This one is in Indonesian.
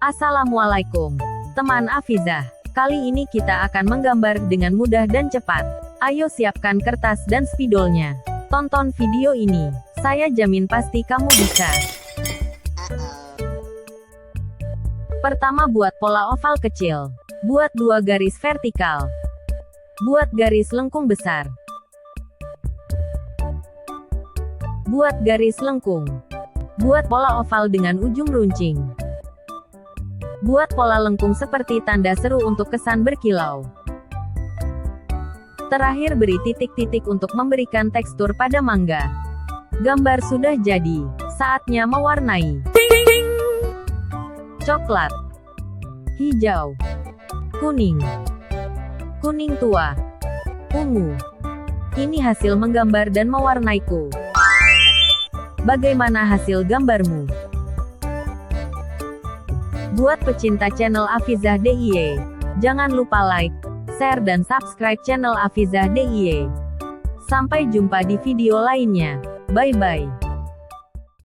Assalamualaikum, teman Afizah. Kali ini kita akan menggambar dengan mudah dan cepat. Ayo siapkan kertas dan spidolnya. Tonton video ini. Saya jamin pasti kamu bisa. Pertama, buat pola oval kecil. Buat 2 garis vertikal. Buat garis lengkung besar. Buat garis lengkung. Buat pola oval dengan ujung runcing. Buat pola lengkung seperti tanda seru untuk kesan berkilau. Terakhir, beri titik-titik untuk memberikan tekstur pada mangga. Gambar sudah jadi. Saatnya mewarnai. Coklat, hijau, kuning, kuning tua, ungu. Ini hasil menggambar dan mewarnaiku. Bagaimana hasil gambarmu? Buat pecinta channel Afizah DIY, jangan lupa like, share dan subscribe channel Afizah DIY. Sampai jumpa di video lainnya. Bye-bye.